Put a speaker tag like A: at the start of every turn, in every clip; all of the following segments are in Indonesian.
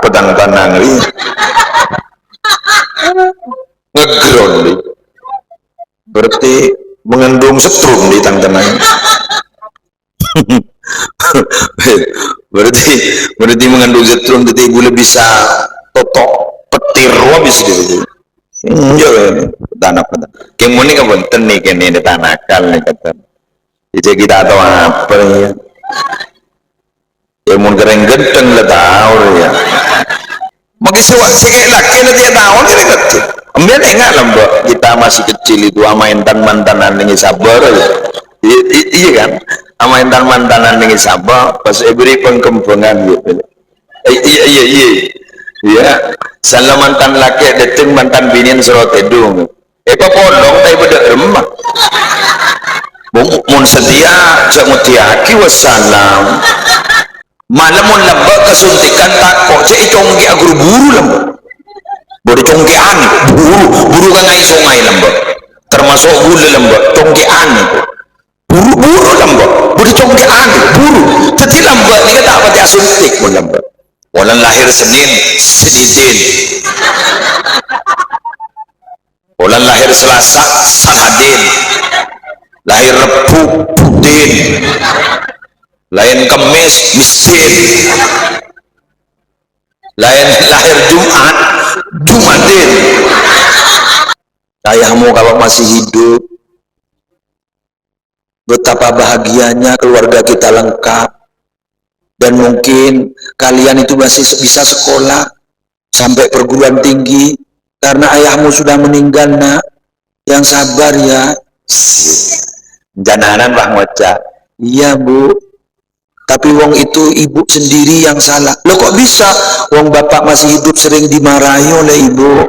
A: pedang tanang ngeground berarti mengandung setrum di tangan berarti mengandung setrum, jadi gue bisa totok petir habis gitu. Iya, tanah pedang. Kamu ini kebetulan nih kini di tanah kal nih kata. Jadi kita tahu apa ya? Ilmu kering genteng lah tahu ya. Mungkin sekali lagi dia tahu ni kata. Ambil ingat lah mbak, kita masih kecil itu ama intan mantanan ini sabar ya. Iya kan? Ama intan mantanan ini sabar, pas beri pengkembangan gitu. Iya. Ya, salah mantan laki datang mantan binian serot edung. Apa polong tapi beda remah. Mun setia cak mutiaki wassalam. Malam mun lembak kesuntikan tak kok cek congki aguru buru lembak. Bodi congkean buru kan ai sungai lembak. Termasuk gula lembak congkean itu. Buru lembak. Bodi congkean buru. Jadi lembak ni kata apa dia suntik mun lembak. Walau lahir Senin, Senidin. Walau lahir Selasa, Samadin. Lahir Rebu, Budin. Lain Kemis, Miskin. Lain lahir Jumat, Jumatin. Ayahmu kalau masih hidup, betapa bahagianya keluarga kita lengkap. Dan mungkin kalian itu masih bisa sekolah sampai perguruan tinggi karena ayahmu sudah meninggal nak. Yang sabar ya. Jananan Pak Moca. Iya bu. Tapi wong itu ibu sendiri yang salah. Loh kok bisa? Wong bapak masih hidup sering dimarahi oleh ibu.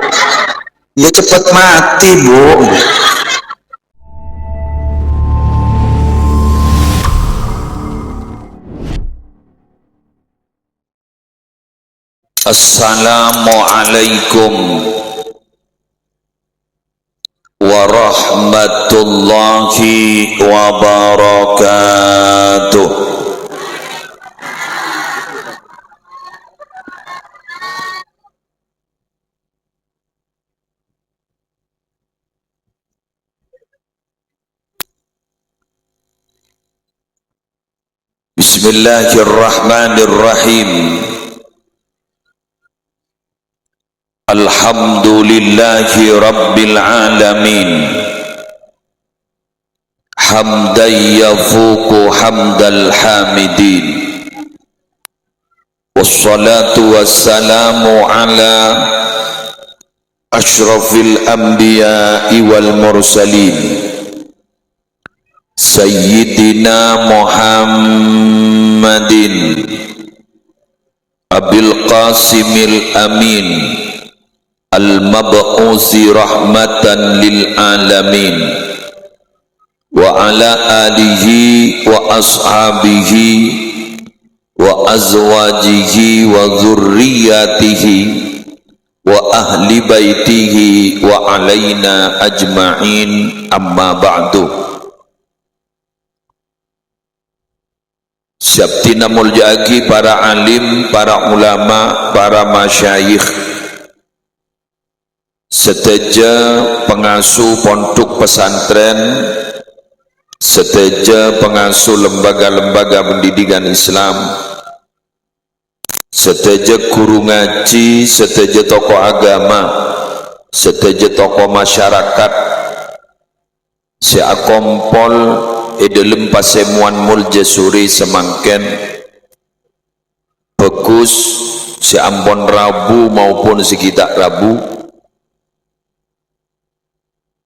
A: Ya cepat mati bu. Assalamualaikum warahmatullahi wabarakatuh. Bismillahirrahmanirrahim. Alhamdulillahi Rabbil Alamin. Hamdan yafuku hamdal hamidin. Wassalatu wassalamu ala ashrafil anbiya'i wal mursalin. Sayyidina Muhammadin Abil Qasimil Amin Al-Mab'usi rahmatan lil alamin wa ala alihi wa ashabihi wa azwajihi wa zurriyatihi wa ahli baitihi wa alaina ajma'in, amma ba'du. Syabtina muljagi para alim, para ulama, para masyayikh, seteja pengasuh pondok pesantren, seteja pengasuh lembaga-lembaga pendidikan Islam, seteja guru ngaji, seteja tokoh agama, seteja tokoh masyarakat, seakompol dalam pasemuan mulja suri semangken bagus seampun Rabu maupun sekitar Rabu.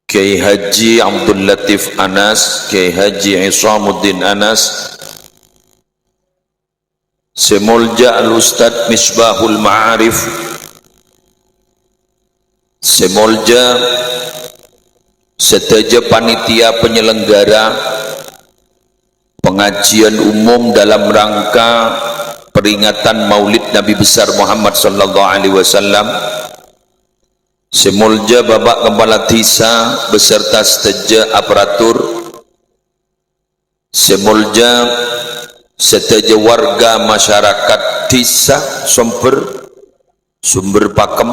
A: Kiai Haji Abdul Latif Anas, Kiai Haji Isamuddin Anas, Semulja Al-Ustadz Misbahul Ma'arif, Semulja seteja panitia penyelenggara pengajian umum dalam rangka peringatan Maulid Nabi besar Muhammad sallallahu alaihi wasallam, Semulja Bapak Kepala Desa beserta seteja aparatur, Semulja seteja warga masyarakat Desa Somber, sumber pakem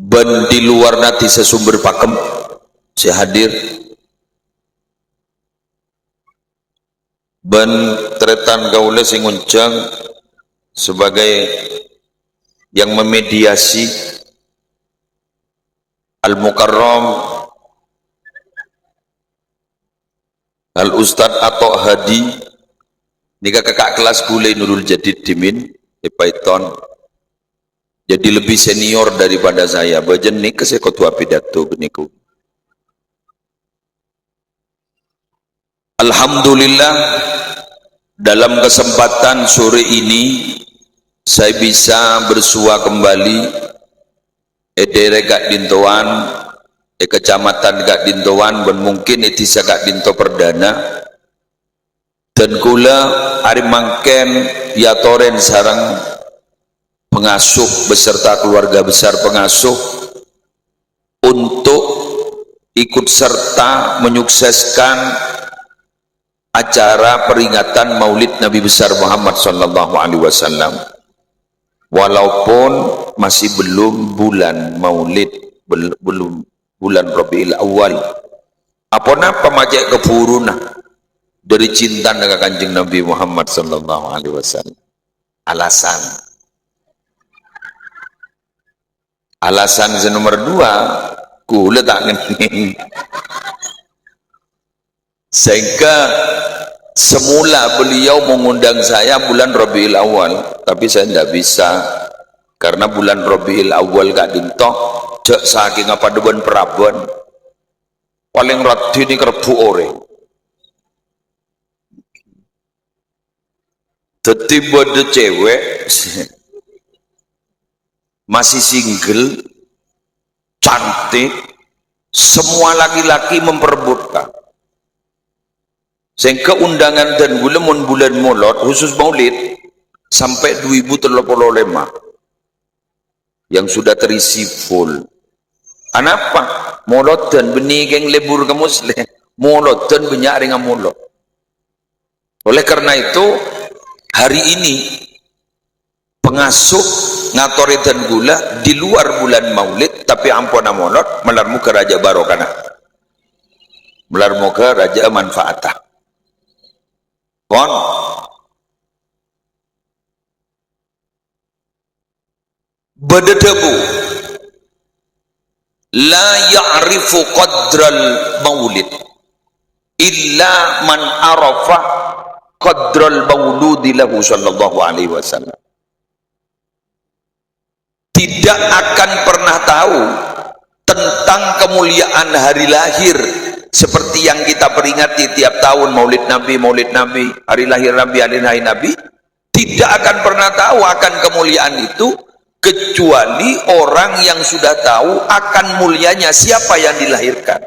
A: ben di luar nanti sesumber pakem saya hadir ben tretan gaule sing nguncang sebagai yang memediasi Al-Mukarram Al-Ustadz Atok Hadi nika kakak kelas gulai Nurul Jadid Dimin di Python, jadi lebih senior daripada saya. Bajen nika saya ketua pidato beniku. Alhamdulillah dalam kesempatan sore ini saya bisa bersua kembali edere Gak Dintoan kecamatan Gak Dintoan dan mungkin etisa Gak Dinto Perdana dan kula hari mangken yatoren sarang pengasuh beserta keluarga besar pengasuh untuk ikut serta menyukseskan acara peringatan Maulid Nabi besar Muhammad sallallahu alaihi wasallam. Walaupun masih belum bulan Maulid, belum bulan Rabiul Awal. Apa napa majak kepuruna dari cinta dengan Kanjeng Nabi Muhammad sallallahu alaihi wasallam. Alasan nomor 2 kula tak ngene. Sehingga semula beliau mengundang saya bulan Rabiul Awal, tapi saya tidak bisa karena bulan Rabiul Awal Gak Dinto cek saking apa deban perabon paling rati ini kerbu ore tiba de cewek masih single cantik semua laki-laki memperebutkan. Sehingga undangan dan bulan Maulid khusus Maulid sampai 2035 yang sudah terisi full. Kenapa? Maulid dan benih yang lebur ke muslim, Maulid dan banyak dengan Maulid. Oleh karena itu hari ini pengasuh ngatori dan gula di luar bulan Maulid tapi ampuna Maulid melarmu ke Raja Barokana, melarmu ke Raja Manfaatah. Pon bededebu la ya'rifu qadral maulid illa man arafa qadral mauludi lahu sallallahu alaihi wasallam. Tidak akan pernah tahu tentang kemuliaan hari lahir seperti yang kita peringati tiap tahun Maulid Nabi, hari lahir Nabi, tidak akan pernah tahu akan kemuliaan itu kecuali orang yang sudah tahu akan mulianya siapa yang dilahirkan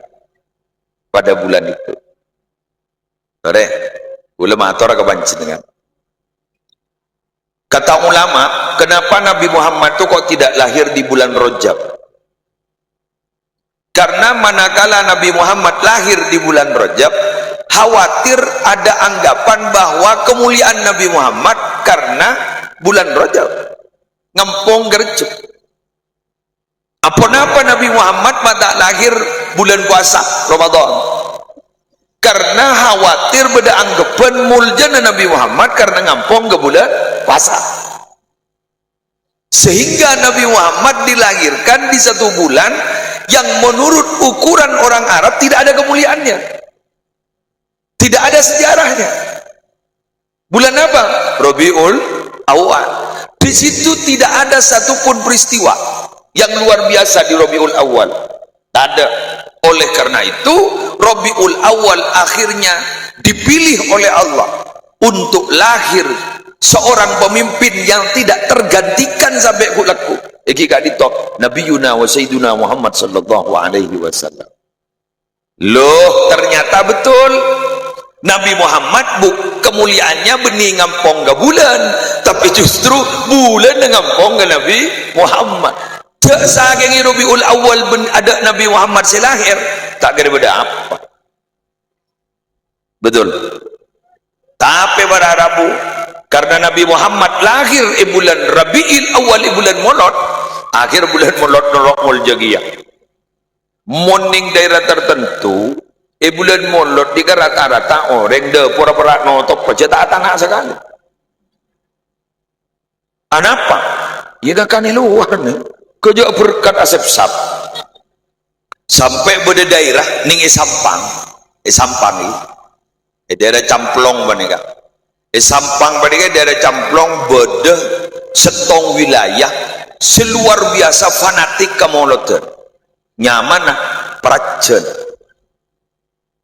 A: pada bulan itu. Sore, ulama ator kebanci dengan kata ulama, kenapa Nabi Muhammad itu kok tidak lahir di bulan Rajab? Karena manakala Nabi Muhammad lahir di bulan Rajab, khawatir ada anggapan bahwa kemuliaan Nabi Muhammad karena bulan Rajab ngempong gercep. Apa-apa Nabi Muhammad tak lahir bulan puasa Ramadan? Karena khawatir beda anggapan muljana Nabi Muhammad karena ngampong ke bulan puasa. Sehingga Nabi Muhammad dilahirkan di satu bulan yang menurut ukuran orang Arab tidak ada kemuliaannya, tidak ada sejarahnya. Bulan apa? Rabiul Awal. Di situ tidak ada satupun peristiwa yang luar biasa di Rabiul Awal. Tak ada. Oleh karena itu Rabiul Awal akhirnya dipilih oleh Allah untuk lahir seorang pemimpin yang tidak tergantikan sampai kulaku. Iki Gak Dinto Nabiyuna wa Sayyiduna Muhammad sallallahu alaihi wasallam. Loh, ternyata betul Nabi Muhammad kemuliaannya benih ngampong ke bulan, tapi justru bulan ngampong ke Nabi Muhammad. Cek saking Rabiul Awal ada Nabi Muhammad selahir, tak kira beda apa. Betul. Tapi pada Rabu Karena Nabi Muhammad lahir bulan Rabiul Awal, bulan Molot, akhir bulan Molot nolok mol jagiyah. Morning daerah tertentu, bulan Molot di rata-rata orang de pura-pura notok aja tak tanah sekali. Kenapa? Ya kan luar nih. Kerja berkat asap sap. Sampai pada daerah ning Sampang. Sampang ini. Daerah Camplong banika. Sampang banika daerah Camplong beda setong wilayah seluar biasa fanatik kemolotan. Nyaman nah Prajen.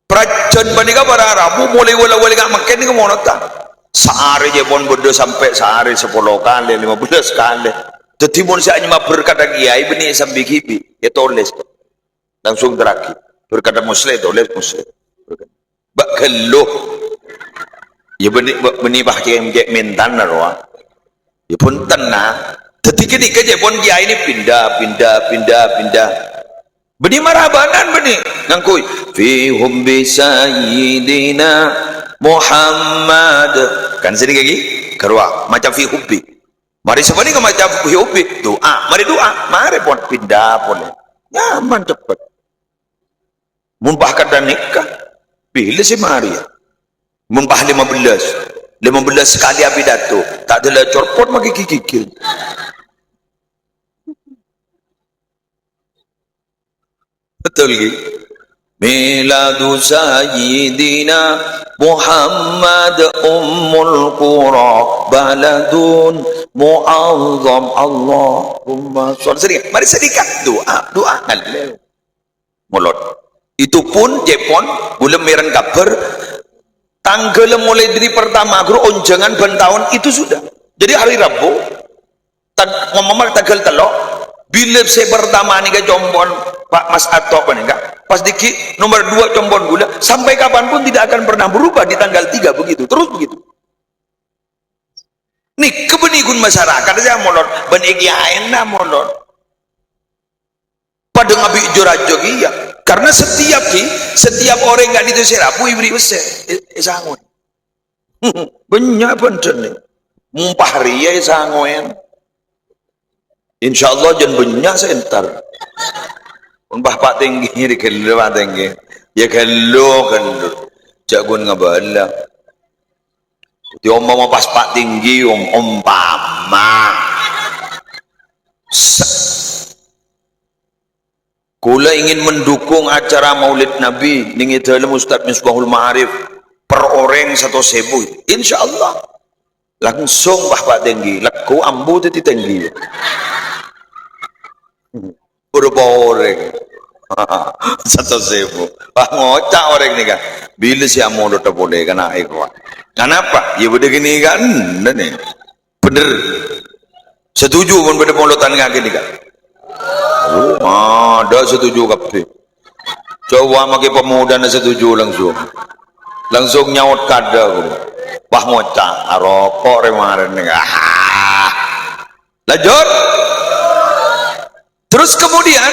A: Prajen banika para Arabu mulai wala-wala gak makin ni kemolotan. Sehari je pun beda sampai sehari 10 kali 15 kali. Jadi mun saya cuma berkata kiai benih sambil kibi ya tulis langsung terakhir berkata muslim tulis muslim bak keluh ya benih bahkan yang mentan narwa ya pun tenang. Jadi kini kerja pun kiai ini pindah benih marabanan benih ngangkui fihum bisayyidina Muhammad kan sini lagi kerwa macam fi hubbi mari sebenarnya ke macam fi hubbi doa mari pun pindah pun nyaman cepat mumpah kada nikah pilih si Maria mumpah 15 sekali abidato tak ada corpot maki kikil betul gitu. Miladu sayyidina Muhammad ummul qura baladun mu'azzam Allahumma sholli. Mari sedikit doa ngalil mulot itu pun Jepon belum mereng kabar tanggal mulai dari pertama guru onjangan ben tahun itu sudah jadi hari Rabu ngomong tanggal telok bila saya pertama nih ke Jombon Pak Mas Atok enggak pas diki nomor 2 Combon Gula sampai kapanpun tidak akan pernah berubah di tanggal 3 begitu terus begitu nih kebenikun masyarakat saya molor beniki aena molor pada ngabi jorajo iya karena setiap orang nggak itu serapu ibri besar sangon banyak bener nih mumpah ria sangoen insyaallah jan banyak sentar Umpah Pak tinggi di kelu Pak tinggi ya kelu jagun ngabala di omong pas Pak tinggi umpama kula ingin mendukung acara Maulid Nabi ningi dalam Ustaz Misbahul Ma'arif per orang 1.000 insyaallah langsung Pak tinggi laku ambu tadi tinggi berapa orang 1.000 wah ngocak orang ini kan bila si amu udah boleh kena ikut kenapa ya udah gini kan nih bener setuju pun pada polotan ngaki nih kan ada setuju kape coba makai pemuda setuju langsung nyaut kada wah ngocak rokok remaren nih lanjut. Terus kemudian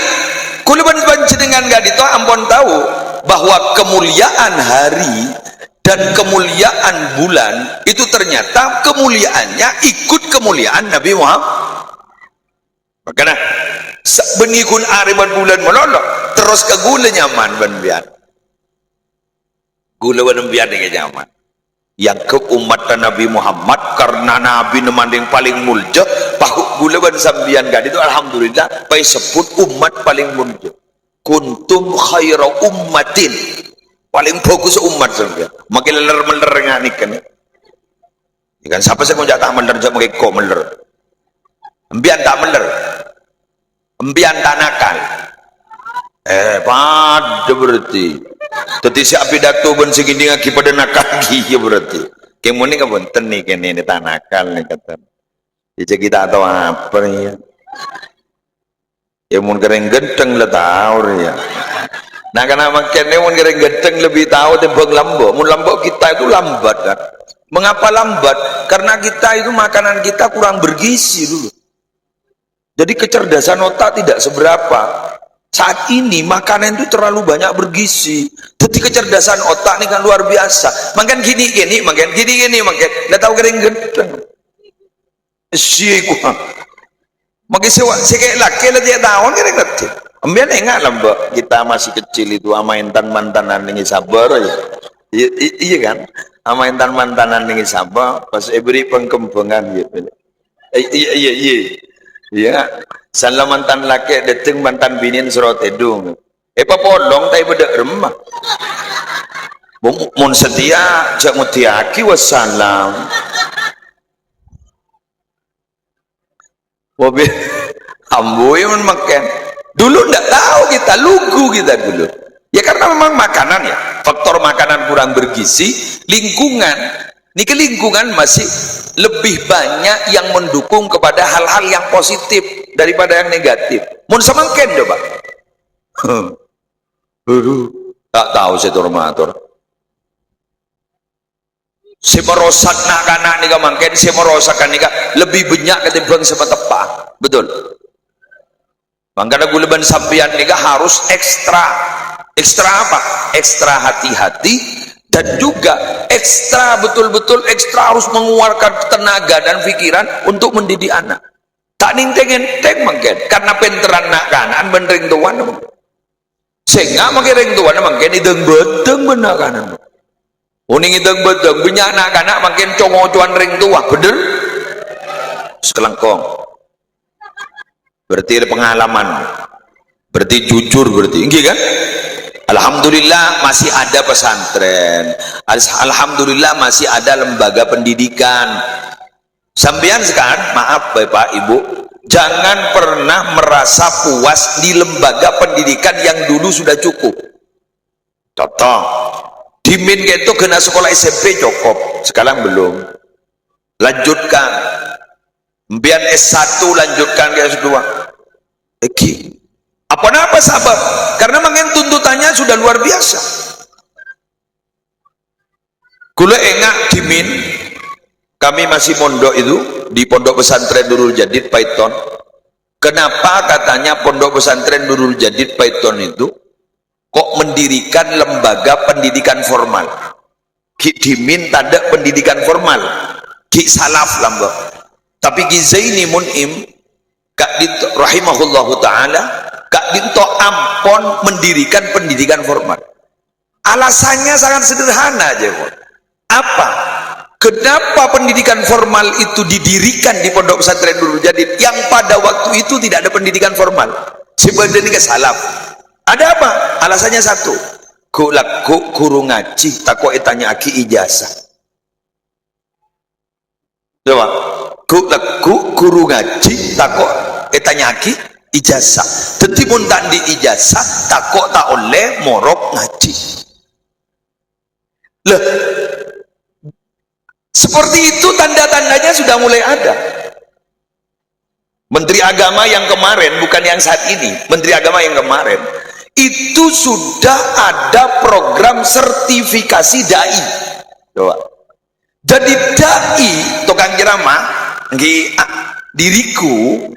A: kuluban panjenengan gadito ampun tahu bahwa kemuliaan hari dan kemuliaan bulan itu ternyata kemuliaannya ikut kemuliaan Nabi Muhammad. Makanya benikun ariban bulan melolok terus ke gula nyaman ban biar gula ban biar dengan nyaman yang ke umat Nabi Muhammad karena Nabi nemanding paling mulja pahuk gulaban sambian gadi itu alhamdulillah pai sebut umat paling mulja kuntum khaira ummatin paling bagus umat sambian makin meler nganikan kan siapa sih ngajak tak meler jak makin kok meler embian tak meler embian tak nakal pada berarti tadi si pidato ben segini lagi pada nakal ya berarti kemuni ka bunten nih kene tak nakal nih kata ya kita tahu apa ya ya mun kering genteng lah tahu ya nah karena makanya mun kering genteng lebih tahu timbang lambo mun lambo kita itu lambat kan mengapa lambat karena kita itu makanan kita kurang bergizi dulu jadi kecerdasan otak tidak seberapa Saat ini makanan itu terlalu banyak bergizi. Jadi kecerdasan otak ini kan luar biasa. Makan gini, makan gini. Nggak tahu kering gedeng. Sih gua. Makin kayak laki lah dia tahun kira ngerti. Ambil enggak lah mbak. Kita masih kecil itu sama intan mantanan ini sabar ya. Iya kan? Sama intan mantanan ini sabar. Pas beri pengkembangan gitu. Iya. Salah mantan laki dateng mantan binin serot edung. Polong tapi bedak remah. Mun setia jak mutiaki wassalam. Mobil amboy mun makan. Dulu ndak tahu kita, lugu kita dulu. Ya karena memang makanan ya, faktor makanan kurang bergizi, lingkungan. Ini lingkungan masih lebih banyak yang mendukung kepada hal-hal yang positif daripada yang negatif. Mun samangken coba. Tak tahu saya turmatur. Si merosak nak kanak nika mangken, si merosakkan nika lebih banyak ketimbang sepetepa. Betul. Makanya guleban sampean nika harus ekstra apa? Ekstra hati-hati. Dan juga ekstra betul-betul ekstra harus mengeluarkan tenaga dan pikiran untuk mendidik anak. Tak ninteng-ninteng mungkin karena penteran nak kanan benring tuan sehingga makin ring tuan mungkin ideng bedeng benar kanan uning ideng bedeng banyak anak kanak makin congocuan ring tua bener sekelengkong berarti ada pengalaman berarti jujur berarti ini kan. Alhamdulillah masih ada pesantren. Alhamdulillah masih ada lembaga pendidikan. Sampean sekarang, maaf Bapak Ibu, jangan pernah merasa puas di lembaga pendidikan yang dulu sudah cukup. Contoh, dimin itu kena sekolah SMP cukup, sekarang belum. Lanjutkan. Biar S1 lanjutkan ke S2. Apa sabar? Karena makin tuntutannya sudah luar biasa. Kula engak dimin, kami masih mondok itu di pondok pesantren Nurul Jadid Paiton. Kenapa katanya pondok pesantren Nurul Jadid Paiton itu kok mendirikan lembaga pendidikan formal? Ki dimin tanda pendidikan formal, ki salaf lambok. Tapi ki Zaini Mun'im, Kak Dinto rahimahullahu taala. Kak Dinto ampon mendirikan pendidikan formal. Alasannya sangat sederhana aja, Bu. Apa? Kenapa pendidikan formal itu didirikan di pondok pesantren Nurul Jadid yang pada waktu itu tidak ada pendidikan formal? Sebenarnya ini salaf. Ada apa? Alasannya satu. Guru ngaji takut tanya aki ijazah. Coba. Guru ngaji takut tanya aki ijazah. Jadi pun tak di ijazah takut tak oleh morok ngaji. Loh, seperti itu tanda-tandanya sudah mulai ada. Menteri Agama yang kemarin, bukan yang saat ini, Menteri Agama yang kemarin itu sudah ada program sertifikasi dai. Coba. Jadi dai tukang ceramah diriku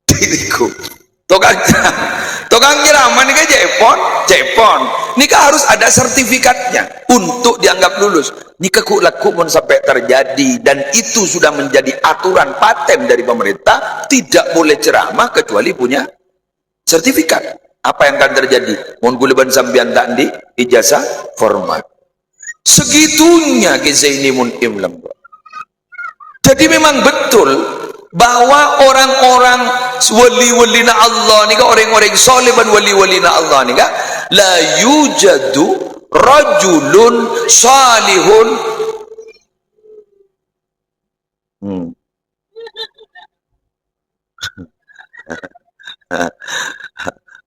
A: diriku tukang ceramah nih Jepon nikah harus ada sertifikatnya untuk dianggap lulus. Nikah laku pun sampai terjadi dan itu sudah menjadi aturan paten dari pemerintah, tidak boleh ceramah kecuali punya sertifikat. Apa yang akan terjadi? Mohon guleban sambian tak di ijazah formal. Segitunya kisah ini Mun'im lembut. Jadi memang betul bahwa orang-orang wali-walina Allah nika, orang-orang soleh dan wali-walina Allah nika, la yujadu rajulun salihun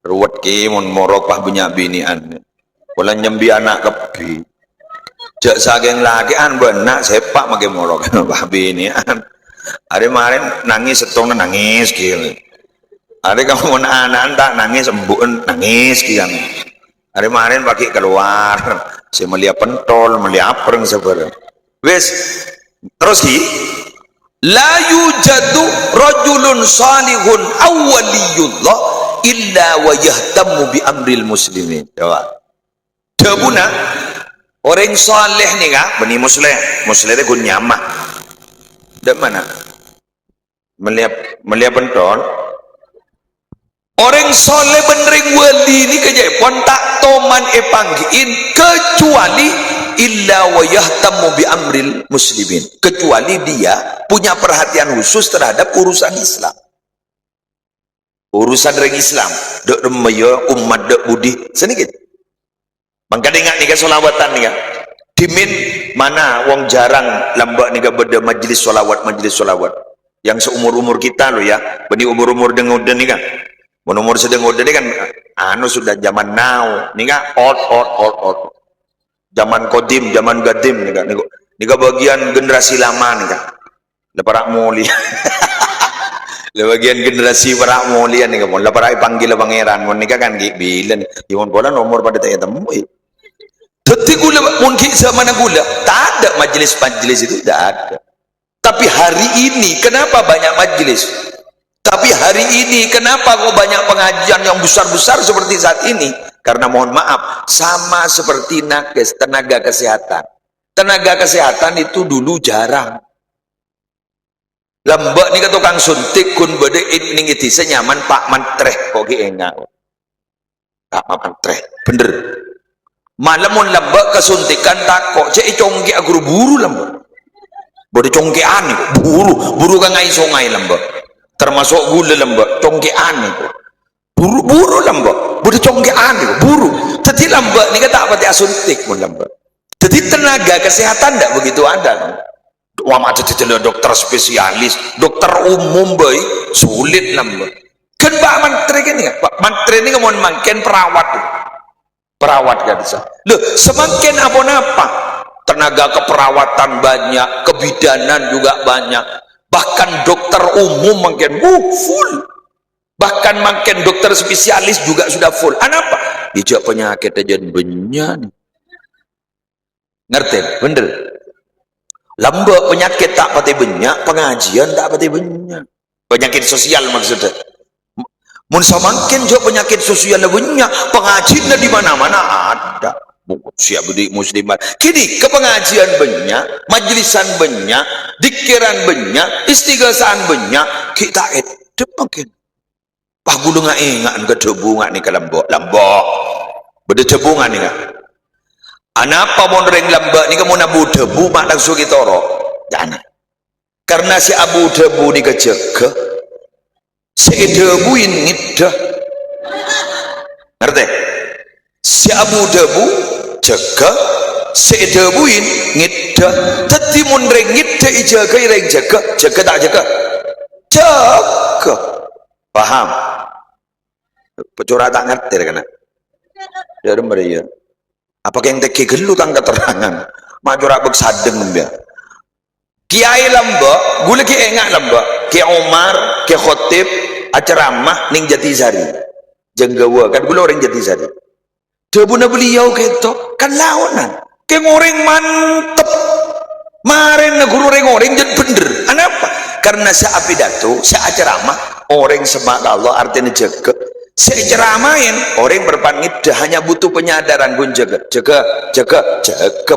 A: ruwet ki mun morok pah punya binian wala nyembi anak kebi jak saking lakian benak sepak make morok pah binian. Hari kemarin nangis setong nangis gitu. Hari kamu anak tak nangis embun nangis gitu. Hari kemarin pakai keluar, saya melihat pentol, melihat pereng sebenarnya. Wes terus ki la yujadu rajulun salihun awwaliyullah illa wa yahtammu bi amril muslimin. Coba jawabuna orang saleh ni kah bani muslim muslim itu nyamah dan mana melihat penton orang saleh benerin wali ni kejepon tak toman panggiin kecuali illa wa yahtammu bi amril muslimin, kecuali dia punya perhatian khusus terhadap urusan Islam, urusan orang Islam dek remaya umat dek budi sedikit. Maka dengar ni ke solawatan ni kan dimin mana wong jarang lambak ni ke beda majlis solawat yang seumur-umur kita lo ya, bani umur-umur dengar ni kan umur sedang ni kan anu sudah zaman now ni kan old zaman kodim zaman gadim ni kan bagian generasi lama ni kan leparak muli bagian generasi perak mulia ni kan leparak panggil pangeran ni kan bilan iwan bola nomor pada tanya temu detik gula mungkin zaman gula tak ada majlis itu tak ada. Tapi hari ini kenapa banyak majlis? Tapi hari ini kenapa kok banyak pengajian yang besar-besar seperti saat ini? Karena mohon maaf, sama seperti nakes, tenaga kesehatan. Tenaga kesehatan itu dulu jarang. Lembak ni ke tukang suntik kun bade ning itu senyaman Pak Mantreh kok enggak. Pak Mantreh, bener. Malamun lembak kesuntikan takok, cek congke aguru buru lembak. Bade congkean buru kan ngai songai lembak. Termasuk gula lembak, congkean itu. Buru lembak, bade congkean itu, buru. Jadi lembak ni kata apa dia suntik pun lembak. Jadi tenaga kesehatan tidak begitu ada. Wah macam dokter spesialis, dokter umum baik sulit lembak. Kan Pak Menteri kan ya, Pak Menteri ini mau makin perawat kan bisa. Loh semakin apa tenaga keperawatan banyak, kebidanan juga banyak, bahkan dokter umum makin full, bahkan makin dokter spesialis juga sudah full. Apa? Ijak penyakit aja banyak. Ngerti? Bener. Lambak penyakit tak pati banyak, pengajian tak pati banyak. Penyakit sosial maksudnya. Mun semakin jauh penyakit sosial banyak, pengajian di mana-mana ada. Siap budi muslimat. Kini ke pengajian banyak, majlisan banyak, dikiran banyak, istighasan banyak, kita itu makin. Pak gulu nggak ingat ke debu nggak nih ke lambak, beda debu nggak nih nggak. Anapa mau reng lambak ni kamu nabu debu mak langsung kita orang jangan karena si abu debu ni kecek si debu ini dah ngerti si abu debu jaga si debu ini ngida tadi mun reng ngida ijaga reng jaga tak jaga paham pecora tak ngerti kan dari mereka apa yang teki gelu tangga terangan majurak bersadeng dia kiai lembak gula ki enggak lembak ki Umar ki Khotib ceramah ning Jatisari jenggawa kan gula orang Jatisari debuna beliau ketok kan lawanan ki ngoreng mantep maren guru orang jadi bener kenapa karena saya pidato saya ceramah orang semak Allah artinya jaga saya ceramain orang berpangit hanya butuh penyadaran pun jaga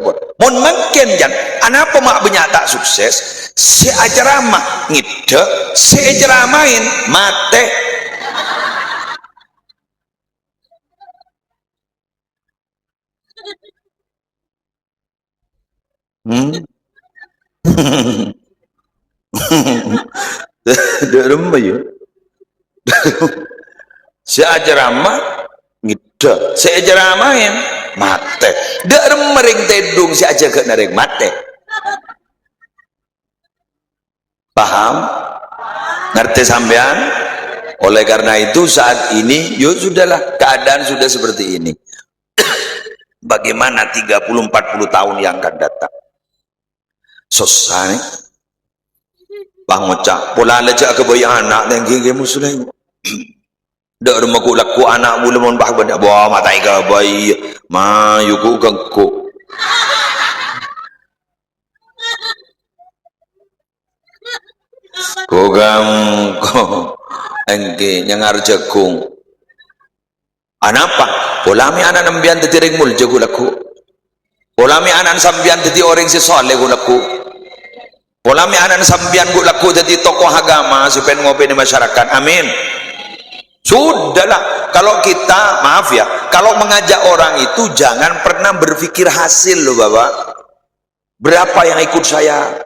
A: pun mon mungkin jan anapa mak banyak tak sukses saya ceramah ngide saya ceramain mate ya saya ceramah ngida saya ceramain mate dak remering tedung si aja gak nareng mate paham ngerti sampean oleh karena itu saat ini yuk sudahlah keadaan sudah seperti ini bagaimana 30-40 tahun yang akan datang selesai bang ngocak pola lejak kebayaan anak dan gigi muslim dak rumah ku laku anak mula mon bah banyak bawa matai ka bayi ma yuku gangku Kogang ko engke nyangar jagung. Anapa? Polami anak nambian dadi ringmul jagulaku. Polami anak sambian dadi orang si soleh gulaku. Polami anak sambian gulaku dadi tokoh agama supaya ngopi di masyarakat. Amin. Sudahlah, kalau kita maaf ya, kalau mengajak orang itu jangan pernah berpikir hasil loh Bapak. Berapa yang ikut saya?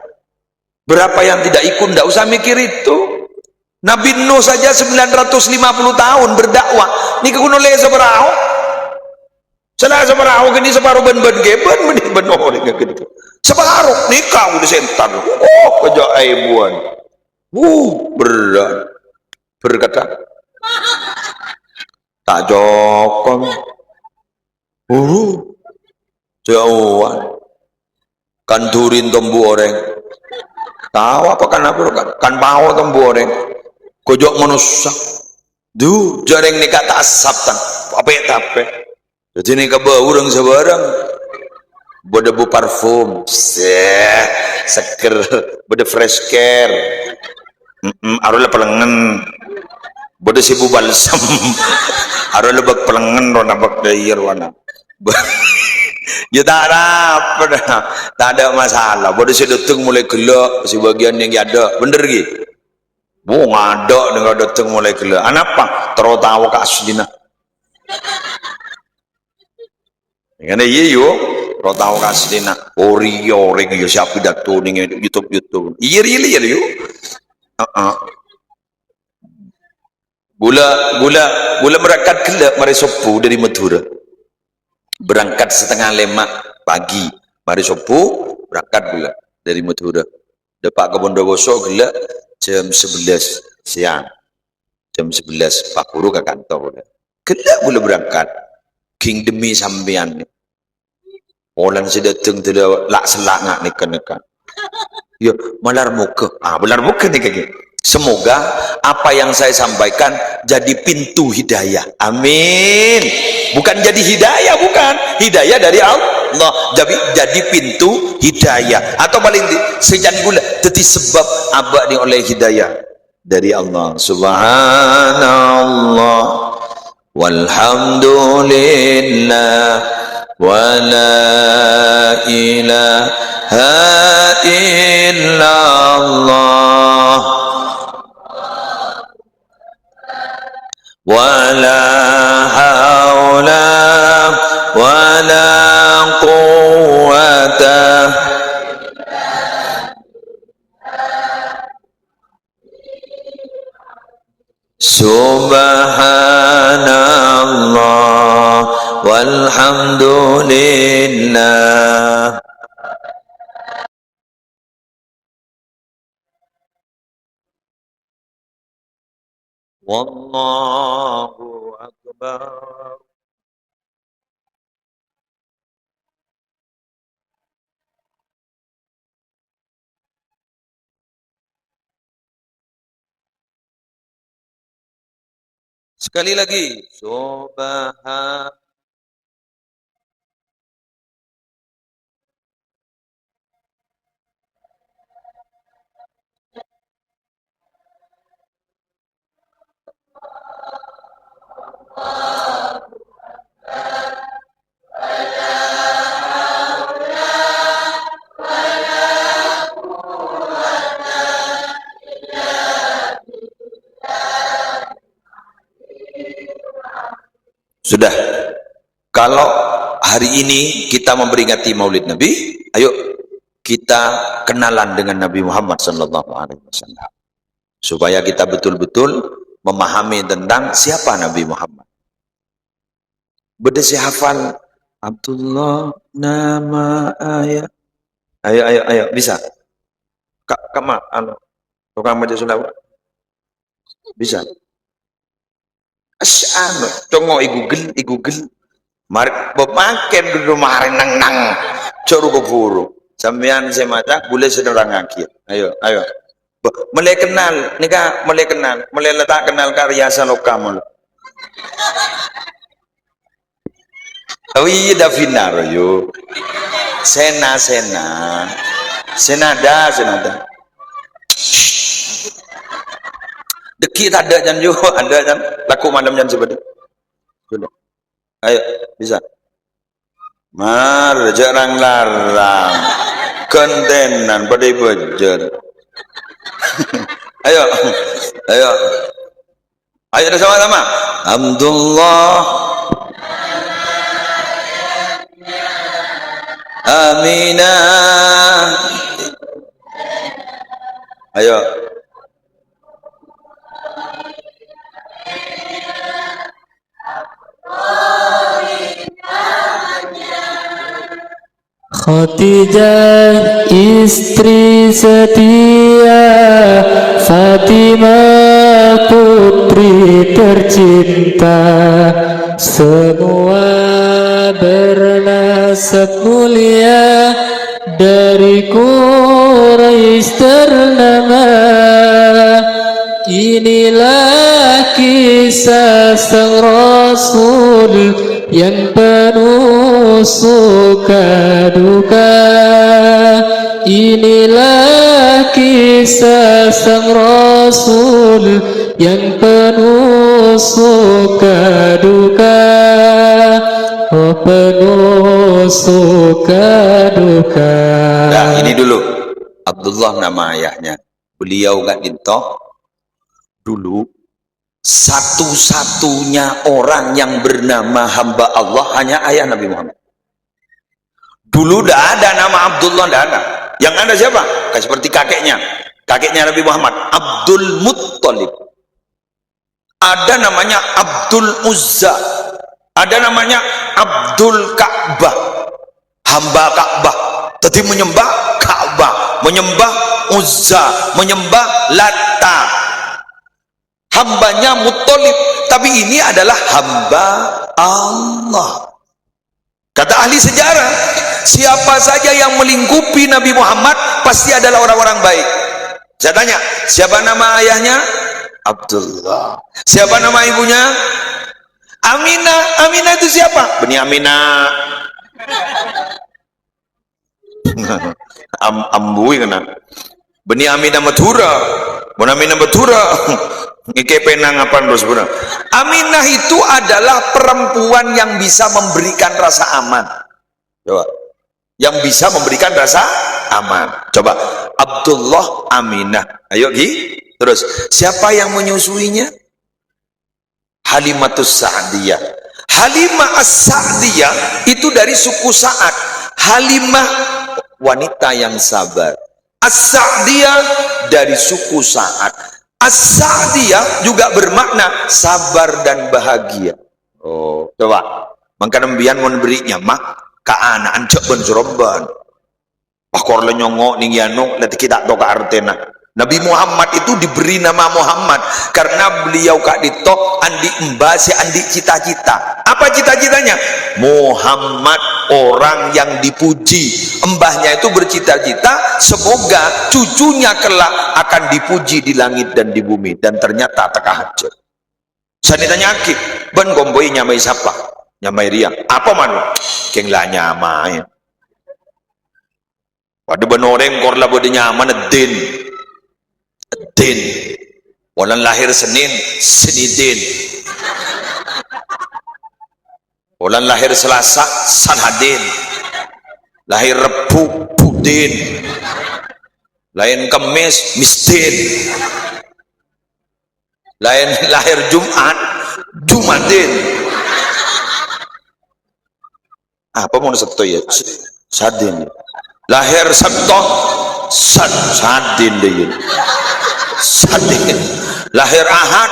A: Berapa yang tidak ikut? Tidak usah mikir itu. Nabi Nuh saja 950 tahun berdakwah. Ini kuno le seberau. Salah seberau gini separuh ben-ben geben meni beno gitu. Separuh nikah udah sentan. Oh, keajaiban. Berat. Berkata tak jokong. Jauhan. Kan turin tombu orang. Tahu apa kan apa kan bawa tombu orang. Kojok manusia. Jarang nikah tak asap tan. Apa. Jadi nikah bau orang sebarang. Bode bu parfum. Seger. Bode fresh care. Arola pelengan. Bode sibu balsam. Arola bak pelengan rona bak dayer wana. Ya tak ada masalah. Bode si datang mulai gelak. Si bagian yang ada. Bener gitu. Ngadok dengan datang mulai gelak. Anapa? Terutawa ke aslina. Yang ini yuk. Terutawa ke aslina. Ori yo siapa dato dengan YouTube. Iya yuk. Gula berangkat gelap mari sopu dari Madura. Berangkat 4:30 pagi. Mari sopu berangkat gula dari Madura. Depak ke Bondowoso gelap jam 11 siang. Jam 11 Pak Guru ke kantor. Gelap gula berangkat. King demi sampean. Orang sedateng tidak lak selak ngak nekan. Ya, belar muka nih kayak. Semoga apa yang saya sampaikan jadi pintu hidayah. Amin. Bukan jadi hidayah, bukan. Hidayah dari Allah. Jadi pintu hidayah. Atau paling sejan gula. Jadi sebab abad ni oleh hidayah dari Allah. Subhanallah. Walhamdulillah. Wa la ilaha illallah. Wala haula wala quwwata subhanallah walhamdulillah. Wallahu akbar. Sekali lagi. Subhan. Sudah. Kalau hari ini kita memperingati Maulid Nabi, ayo kita kenalan dengan Nabi Muhammad sallallahu alaihi wasallam. Supaya kita betul-betul memahami tentang siapa Nabi Muhammad. Beda si hafal Abdullah nama ayat. Ayo bisa. Kak mak tukang baca selawat. Bisa. Anu, congo igugel. Mari pemaken dulu mari nang coru keburu. Sampean saya mata boleh sedorang akhir. Ayo. Mulai kenal, mulai letak kenal karya salokam. Oh iya Davina yo. Senada. Deki tak ada jan juga, ada jan. Laku malam jan sebelah. Sudah. Ayo, bisa. Mar, jarang larang. Kentenan pada bejer. Ayo, ayo. Ayo sama-sama. Alhamdulillah. Aminah. Ayo.
B: Khadijah istri setia, Fatimah putri tercinta, semua bernasab mulia, dari Quraisy ternama. Inilah kisah sang Rasul yang penuh suka duka. Inilah kisah sang Rasul yang penuh suka duka. Oh, penuh suka duka.
A: Nah, ini dulu. Abdullah nama ayahnya. Beliau gak dintoh dulu satu-satunya orang yang bernama hamba Allah hanya ayah Nabi Muhammad. Dulu tidak ada nama Abdullah, tidak ada. Yang ada siapa? Kayak seperti kakeknya Nabi Muhammad, Abdul Muttalib. Ada namanya Abdul Uzza, ada namanya Abdul Ka'bah, hamba Ka'bah. Tadi menyembah Ka'bah, menyembah Uzza, menyembah Latta. Hambanya Muttalib, tapi ini adalah hamba Allah. Kata ahli sejarah, siapa saja yang melingkupi Nabi Muhammad pasti adalah orang-orang baik. Saya tanya, siapa nama ayahnya? Abdullah. Siapa nama ibunya? Aminah. Aminah itu siapa? Bani Aminah. Ambui kena. Bani Aminah Mathura. Bani Aminah Mathura. Penang apa terus benar. Aminah itu adalah perempuan yang bisa memberikan rasa aman. Coba, yang bisa memberikan rasa aman. Coba, Abdullah Aminah. Ayo Gi. Terus, siapa yang menyusuinya? Halimatus Sa'diyah. Halimah As-Sa'diyah itu dari suku Sa'ad. Halimah wanita yang sabar. As-Sa'diyah dari suku Sa'ad. As-Sa'diyah juga bermakna sabar dan bahagia. Oh, coba. Maka nembian mau berinya mak ka anak ancak ben seromban. Pakor lenyongok ning yanok lati kita to ka artena. Nabi Muhammad itu diberi nama Muhammad karena beliau kak ditok andi embasi andi cita-cita. Apa cita-citanya? Muhammad, orang yang dipuji. Mbahnya itu bercita-cita semoga cucunya kelak akan dipuji di langit dan di bumi, dan ternyata teka hajat. Saya ditanya akib, ben gomboi nyamai siapa? Nyamai riang. Apa manu? Keng lah nyamai. Waduh benoreng korla bode nyaman din. Din. Walan lahir Senin, Senidin. Walan lahir Selasa, Sanhadin. Lahir Rebu, Budin. Lain Kamis, Mistin. Lain lahir Jumat, Jumatin. Apa mau Sabtu ya? Sadin. Lahir Sabtu, Sadin deh. Sadin. Lahir Ahad,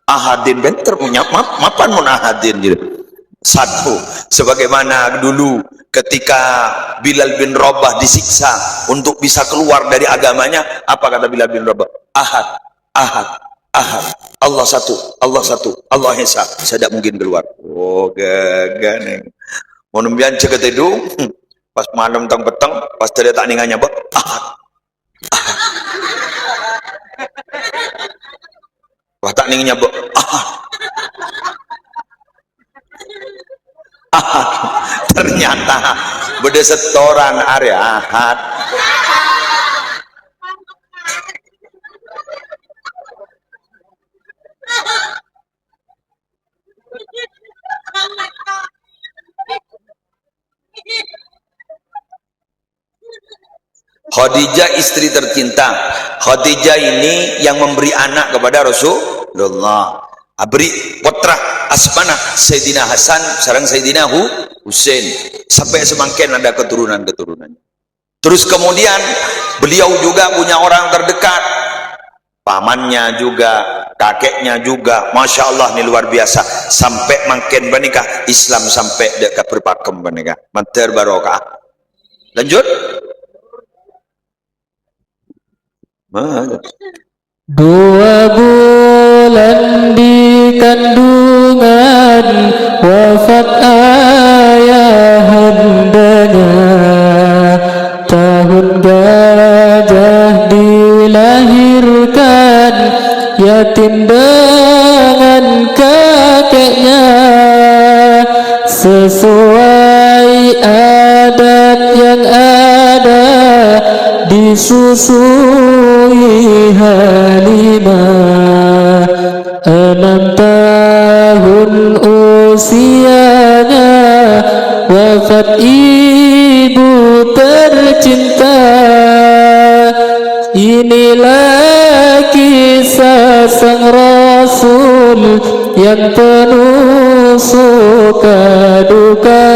A: Ahadin benter punya mapan mun Ahadin gitu. Satu, sebagaimana dulu ketika Bilal bin Rabah disiksa untuk bisa keluar dari agamanya, apa kata Bilal bin Rabah? Ahad, Ahad, Ahad. Allah satu, Allah Esa. Saya tidak mungkin keluar. Oh, gagah neng. Mau nembian ceket itu, pas malam tang petang, pas tadi tak ninganya bah, Ahad, Ahad. Wah tak ningnya bah, Ahad. Ternyata beda setoran area Ahad. Khadijah istri tercinta. Khadijah ini yang memberi anak kepada Rasulullah. Beri putra asmana Sayyidina Hasan sareng Sayyidina Husain sampai semakin ada keturunan-keturunan. Terus kemudian beliau juga punya orang terdekat, pamannya juga, kakeknya juga, masya Allah ini luar biasa. Sampai makin menikah Islam sampai dekat berpakem menikah, manter barokah. Lanjut.
B: Dua bulan di kandungan wafat ayahandanya, tahun gajah dilahirkan yatim dengan kakeknya, sesuai adat yang ada disusui Halimah. 6 tahun usianya wafat ibu tercinta. Inilah kisah sang Rasul yang penuh suka duka.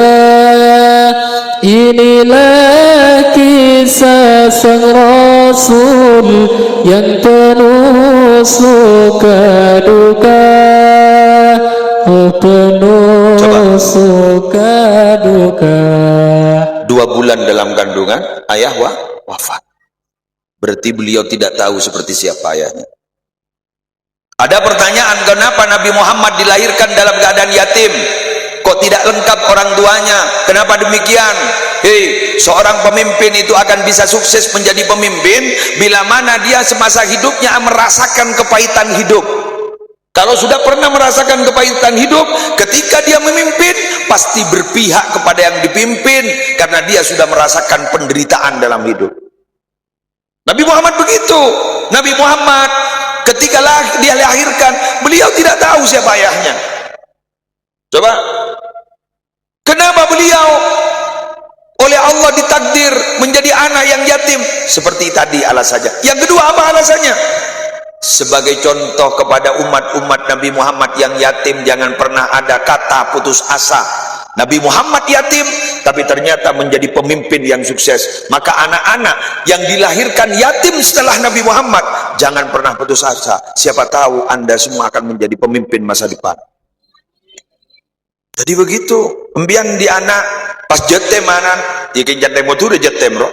B: Inilah kisah sang Rasul yang penuh suka duka. Penuh suka duka.
A: 2 bulan dalam kandungan ayah wafat. Berarti beliau tidak tahu seperti siapa ayahnya. Ada pertanyaan, kenapa Nabi Muhammad dilahirkan dalam keadaan yatim? Kok tidak lengkap orang tuanya? Kenapa demikian? Hei, seorang pemimpin itu akan bisa sukses menjadi pemimpin bila mana dia semasa hidupnya merasakan kepahitan hidup. Kalau sudah pernah merasakan kepahitan hidup, ketika dia memimpin pasti berpihak kepada yang dipimpin karena dia sudah merasakan penderitaan dalam hidup. Nabi Muhammad begitu. Nabi Muhammad ketika dia lahirkan, beliau tidak tahu siapa ayahnya. Coba, kenapa beliau oleh Allah ditakdir menjadi anak yang yatim? Seperti tadi alasannya. Yang kedua apa alasannya? Sebagai contoh kepada umat-umat Nabi Muhammad yang yatim, jangan pernah ada kata putus asa. Nabi Muhammad yatim, tapi ternyata menjadi pemimpin yang sukses. Maka anak-anak yang dilahirkan yatim setelah Nabi Muhammad, jangan pernah putus asa. Siapa tahu Anda semua akan menjadi pemimpin masa depan. Jadi begitu. Embian di anak pas jetem anan, ikin jetem motor jetem bro.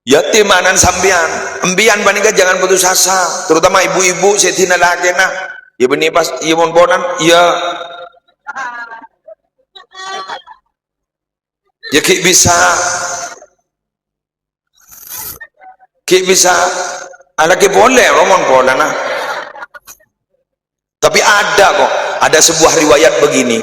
A: Yatim anan sambian. Embian banika jangan putus asa. Terutama ibu-ibu setina lagi nah. Ya benih pas iya monponan, ya. Ya ki bisa ala ki boleh romon pola nah. Tapi ada kok, ada sebuah riwayat begini.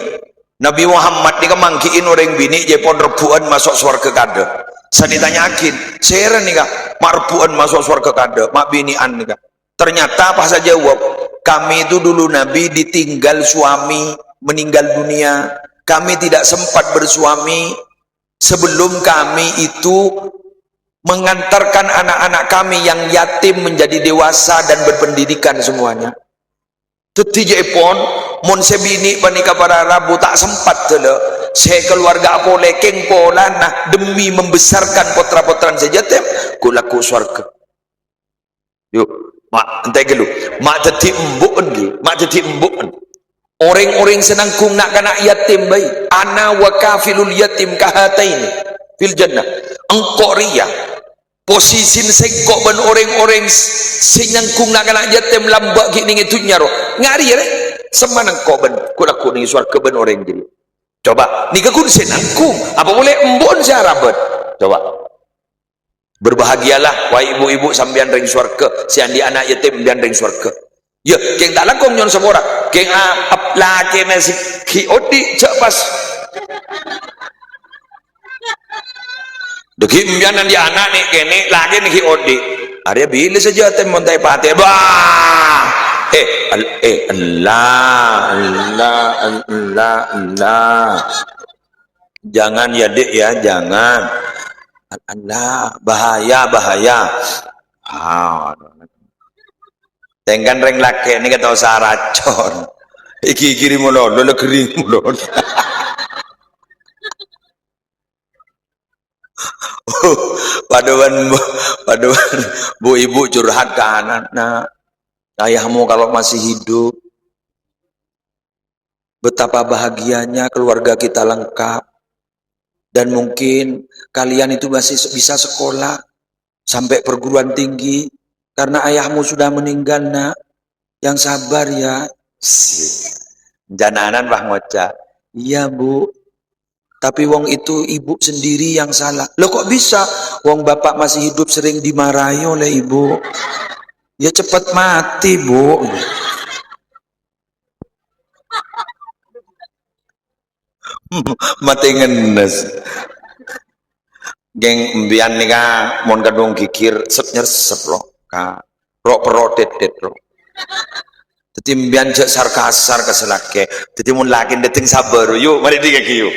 A: Nabi Muhammad ni mangkiin orang bini jepon rebuan masuk surga kada. Saya ditanyakin, seren nih kak, mak rebuan masuk surga kada, mak binian nih kak. Ternyata pas saya jawab, kami itu dulu Nabi ditinggal suami, meninggal dunia. Kami tidak sempat bersuami. Sebelum kami itu mengantarkan anak-anak kami yang yatim menjadi dewasa dan berpendidikan semuanya. Tetapi pun mon sebini panika para rabu tak sempat dulu. Saya keluarga apole keng pola nah demi membesarkan putra-putran saya yatim kulaku surga. Yuk, mak entai gelu. Mak jadi embuk lagi, mak jadi embuk. Orang-orang senang kung nak kanak yatim baik. Ana wa kafilul yatim kahatain fil jannah. Engkau ria posisi segok ben orang-orang senang kung nak kanak yatim lambak gini itu nyaro. Ngari ya semana engkau ben kulaku ni surga ben orang jadi. Coba ni kekun senang kung apa boleh embon syarabat. Coba berbahagialah wahai ibu-ibu sambian ring surga, sian di anak yatim dan ring surga. Ya, keng tak lakong nyon semora. Keng laki nasi ki odi cak pas. Deki mbianan di anak nih kene laki nih ki odi. Arya bila saja tem montai pate. Bah. Allah. Jangan ya dek ya, jangan. Allah, bahaya, bahaya. Ah, tengkan reng laki ini kata usaha racun. Iki kiri mulu, lolo kering mulu. Paduan, paduan, bu ibu curhat ke anak. Nah, ayahmu kalau masih hidup, betapa bahagianya keluarga kita lengkap. Dan mungkin kalian itu masih bisa sekolah sampai perguruan tinggi karena ayahmu sudah meninggal, nak. Yang sabar ya. Jananan Pak Ngoca. Iya bu, tapi wong itu ibu sendiri yang salah. Loh kok bisa? Wong bapak masih hidup sering dimarahi oleh ibu. Ya cepat mati bu. Mati ngenes. Geng mbian nika mon kadung gigir sep nyersep loh. Ka rok perot det loh. Dadi mbian jak sarkasar keselake. Dadi mun laki deting sabar yuk mari dikaki yuk.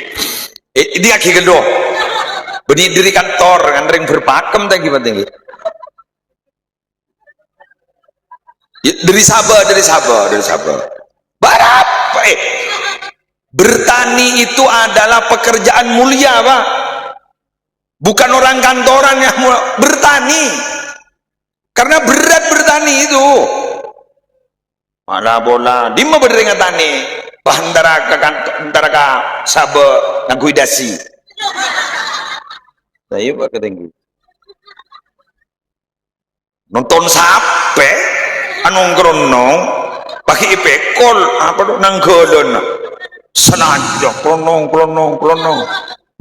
A: Dia kaki kedua. Beni diri kantor kan ring berpakem tadi penting. Dari sabar, dari sabar, dari sabar. Barap, bertani itu adalah pekerjaan mulia, Pak. Bukan orang kantoran yang bertani. Karena berat bertani itu. Mana bola, di mana berdengah tani? Antara ka sabar naguidasi. Saya Pak ketinggi. Nonton sape, anong krono, pakai ipekol, apa tuh nanggolon, senaja klonong.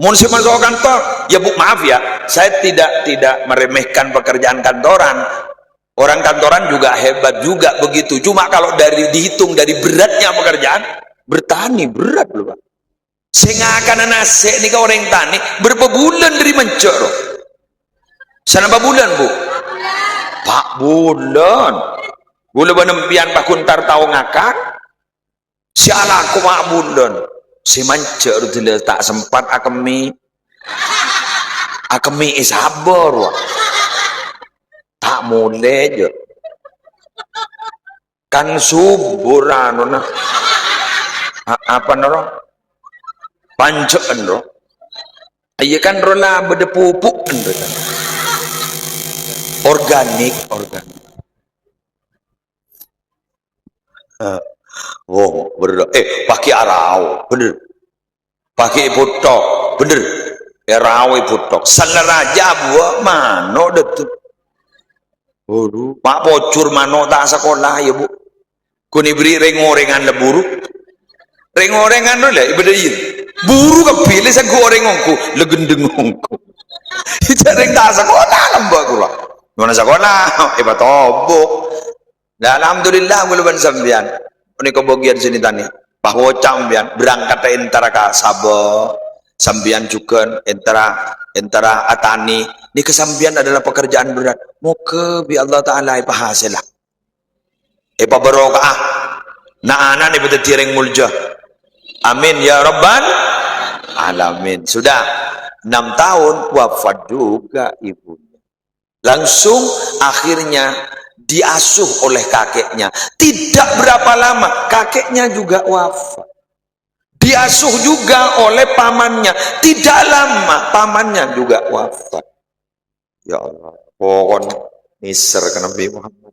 A: Mun si masuk kantor, ya bu maaf ya, saya tidak meremehkan pekerjaan kantoran. Orang kantoran juga hebat juga begitu. Cuma kalau dihitung dari beratnya pekerjaan, bertani berat loh Pak. Saya akan nasi nih kau orang tani berapa bulan dari mencor. Sana berapa bulan bu? Pak bulan. Bulan benempian Pak Kuntar tahu ngakak. Sialah aku Pak bulan. Si mencor tidak tak sempat akemi isabar wah. Tak mulai je. Kan suburan nah. Apa noro? Pancaan noro. Iya kan rola bedepupuk noro. Organik. Oh, bener. Pakai arau, bener. Pakai putok, bener. Arau putok. Sanaraja buah mano detu. Waduh, Pak Pocur mano tak sekolah ya bu. Kuni beri rengorengan le buru. Rengorengan lo lah, ibadah iya. Buru kepilih saya gorengongku, legendengongku. Jarang tak sekolah lembak gula. Mana sekolah? Ibadah tobok. Nah, alhamdulillah muluban sambian. Ini kebagian sini tani. Bahwa cambian berangkat antara ka Sabah, sambian juga antara atani. Ini kesambian adalah pekerjaan berat. Moga bi Allah Taala ipahasilah. Ipa barokah. Nah anak ni betul tireng mulja. Amin ya Rabbal alamin. Sudah 6 tahun wafat juga ibunya. Langsung akhirnya diasuh oleh kakeknya. Tidak berapa lama kakeknya juga wafat. Diasuh juga oleh pamannya. Tidak lama pamannya juga wafat. Ya Allah, pokon niser ke Nabi Muhammad.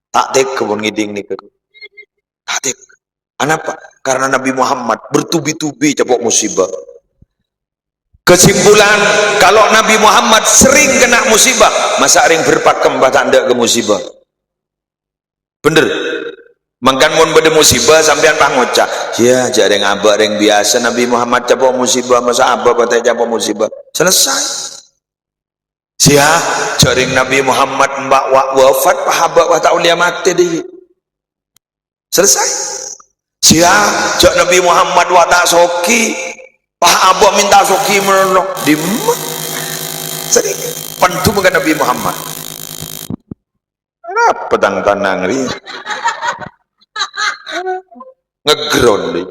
A: Tak tek kebun ngiding nih ke. Tak tek. Kenapa? Karena Nabi Muhammad bertubi-tubi capok musibah. Kesimpulan, kalau Nabi Muhammad sering kena musibah, masa ring berpakem tanda ke musibah. Bener. Mangkan mun beda musibah sampean pangoca. Ya, jareng abah ring biasa Nabi Muhammad capok musibah, masa abah patah capok musibah. Selesai. Sia, jaring Nabi Muhammad mbak wafat pahabak wa ta'ulia mati deh. Selesai. Sia, jak Nabi Muhammad wa ta'soki pahabak minta soki menolong di sering pentu bukan Nabi Muhammad. Apa petang tanang ri ngeground deh.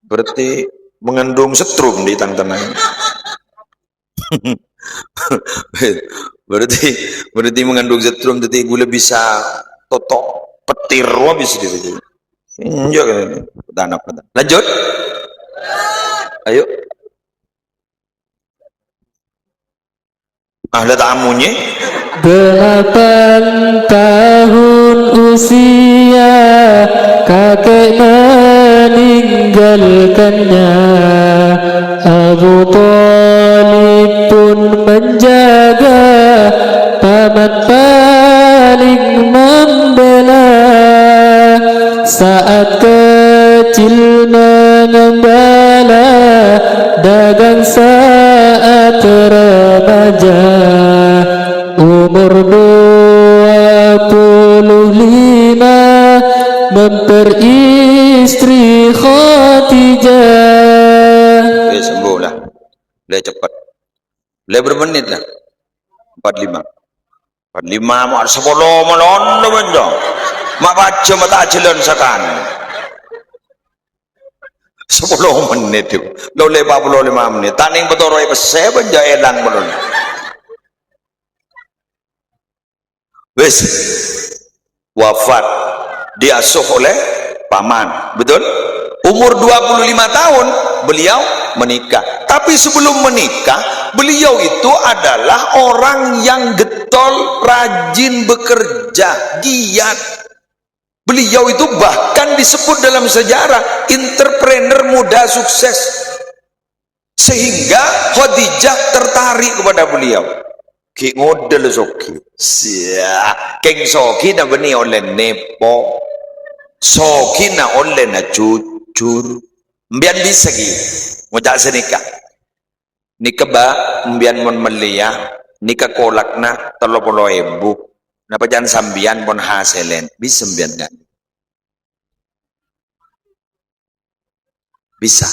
A: Berarti mengandung setrum di tang tanang. berarti berarti mengandung setrum jadi gula bisa totok petir habis gitu. Iya kan. Tanah. Lanjut. Ayo. Ada tamunya.
B: 8 tahun usia kakek meninggalkannya. Abu Thalib pun menjaga, paman paling membela. Saat kecil mengembala, dagang saat remaja. Umur 25 memperistri Khadijah.
A: Ya sembuh lah. Boleh cepat. Boleh bermenit lah. 45. 45 mau 10 melon benda. Mak baca mata jalan sakan. 10 menit itu. Boleh 45 menit. Taning betoroi pese benda elang melon. Wes wafat diasuh oleh paman, betul? Umur 25 tahun beliau menikah. Tapi sebelum menikah, beliau itu adalah orang yang getol, rajin bekerja, giat. Beliau itu bahkan disebut dalam sejarah entrepreneur muda sukses. Sehingga Khadijah tertarik kepada beliau. Ki ngodel soki. Sia, keng soki na beni oleh nepo. Soki na oleh na jujur. Mbian bisa ki. Ngojak senikah. Nikah ba mbian mon melia, nikah kolak na 30.000. Napa jangan sambian pon haselen. Bisa mbian kan? Bisa.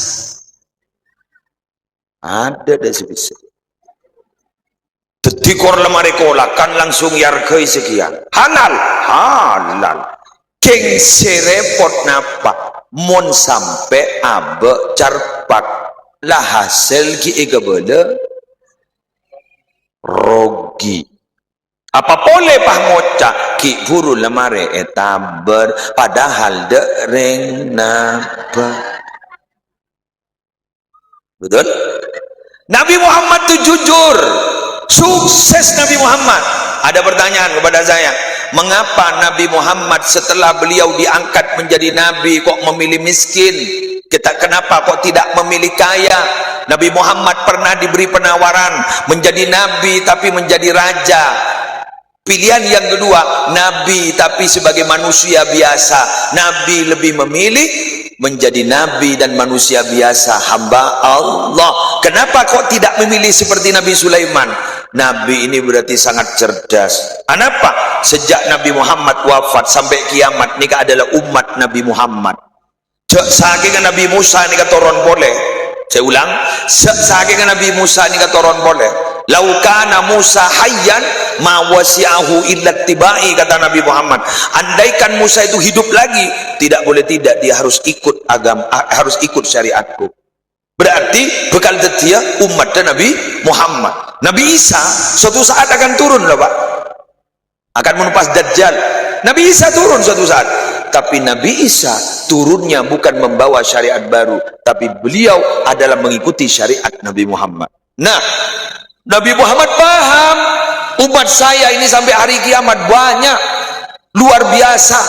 A: Ada deh bisa. Tetikor lemari kolakan langsung yarkai sekian. Halal, halal. Keng serepot napa? Mon sampai abe carpak lah hasil ki ega bela rogi. Apa boleh pah ngoca ki guru lemari etaber padahal dereng napa? Betul? Nabi Muhammad itu jujur. Sukses Nabi Muhammad. Ada pertanyaan kepada saya, mengapa Nabi Muhammad setelah beliau diangkat menjadi nabi kok memilih miskin? Kenapa kok tidak memilih kaya? Nabi Muhammad pernah diberi penawaran menjadi nabi tapi menjadi raja. Pilihan yang kedua, nabi tapi sebagai manusia biasa. Nabi lebih memilih menjadi nabi dan manusia biasa, hamba Allah. Kenapa kok tidak memilih seperti Nabi Sulaiman? Nabi ini berarti sangat cerdas. Kenapa? Sejak Nabi Muhammad wafat sampai kiamat nikah adalah umat Nabi Muhammad. Saking Nabi Musa nikah toron boleh. Saya ulang, saking Nabi Musa nikah toron boleh. Laukana Musa hayyan ma wasi'ahu illa tibai, kata Nabi Muhammad. Andaikan Musa itu hidup lagi, tidak boleh tidak dia harus ikut agama, harus ikut syariatku. Berarti bekal dia umat dan Nabi Muhammad. Nabi Isa suatu saat akan turun loh Pak, akan menumpas Dajjal. Nabi Isa turun suatu saat, tapi Nabi Isa turunnya bukan membawa syariat baru, tapi beliau adalah mengikuti syariat Nabi Muhammad. Nah, Nabi Muhammad paham umat saya ini sampai hari kiamat banyak, luar biasa.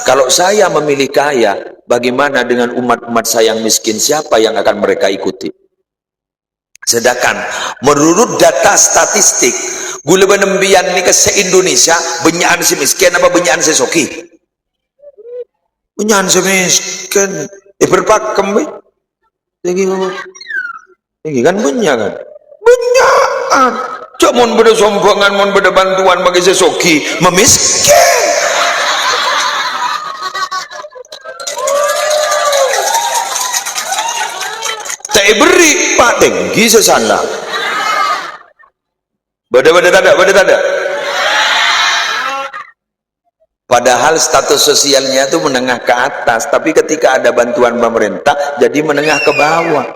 A: Kalau saya memilih kaya, bagaimana dengan umat-umat saya yang miskin? Siapa yang akan mereka ikuti? Sedangkan menurut data statistik, gula benembian ni ke se-Indonesia, benyaan si miskin apa benyaan si soki? Benyaan si miskin. Berpakem be? Lagi kan banyak kan? Benyaan. Cak mon beda sombongan, mon beda bantuan bagi si soki, memiskin. Tak beri pak tinggi sesana. Beda tak ada. Padahal status sosialnya itu menengah ke atas, tapi ketika ada bantuan pemerintah jadi menengah ke bawah.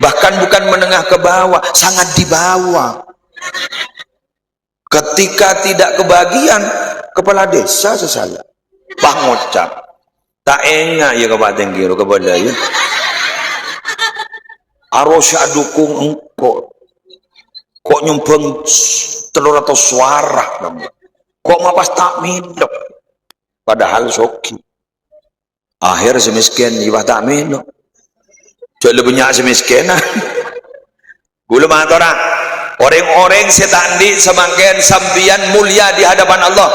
A: Bahkan bukan menengah ke bawah, sangat di bawah. Ketika tidak kebagian, kepala desa sesalah. Pak ngocap. Tak enggak ya kabupaten kiro kepada ya. Arosya dukung engkau. Kok nyumbang 300 suara kamu. Kok mapas tak minum. Padahal soki. Akhir semiskin jiwa tak minum. Jadi banyak semiskin. Gula matora. Orang-orang setandi semakin sambian mulia di hadapan Allah.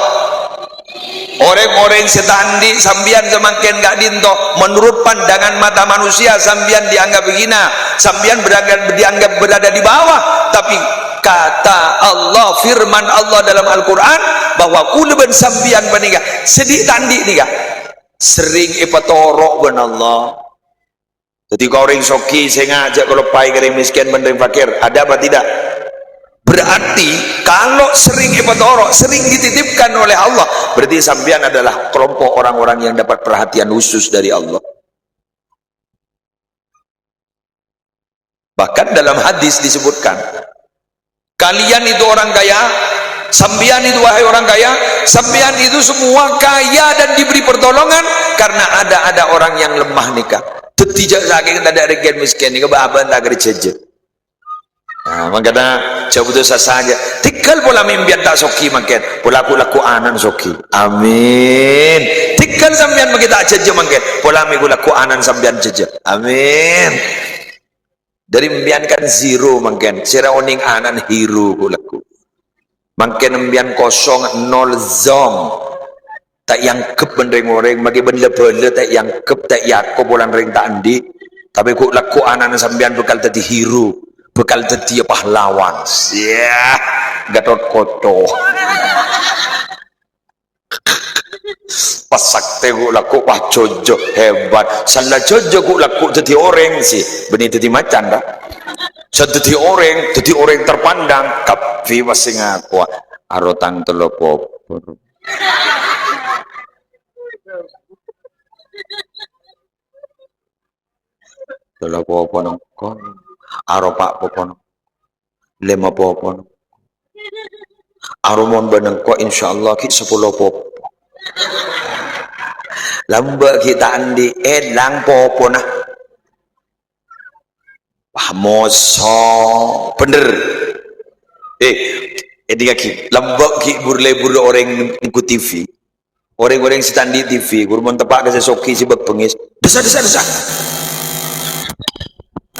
A: Orang-orang setandi sambian semakin gak dinto. Menurut pandangan mata manusia sambian dianggap hina. Sambian dianggap berada di bawah. Tapi kata Allah, firman Allah dalam Al-Quran bahwa kuluban sambian menikah sedih tandi nikah sering ipatorok ben Allah. Jadi kau orang soki saya ngajak kalau pai kering miskin menerima fakir, ada apa tidak? Berarti kalau sering ipatorok, sering dititipkan oleh Allah, berarti sambian adalah kelompok orang-orang yang dapat perhatian khusus dari Allah. Bahkan dalam hadis disebutkan, kalian itu orang kaya, sambian itu wahai orang kaya, sambian itu semua kaya dan diberi pertolongan karena ada orang yang lemah nikah. Tidak lagi kita ada regen miskin nikah, bahaban tak kerja. Nah, makanya jauh itu saja. Tikal pola mimpian tak soki makin, pola laku anan soki. Amin. Tikal sambian begitu aja makin, pola miku laku anan sambian aja. Amin. Dari mbian kan zero mungkin sira oning anan hero kulaku mungkin mbian kosong nol zong tak yang kep bendeng orang bagi benda-benda tak yang kep tak yakko bolan ring tak andi tapi ku laku anan sambian bekal tadi hero bekal tadi pahlawan ya Gatot Koto pasak tegu laku wah jojo hebat salah jojo ku laku jadi orang sih benih jadi macan dah jadi orang terpandang kapi masing aku arotang telopo telopo nongkon aropak popon lima popon aromon benengko insyaallah ki 10 popon lambak kita andi elang popo nah moso bener ini kaki lambak ki burle orang ikut TV orang-orang standi TV gurman tepak ke soki si bengis desa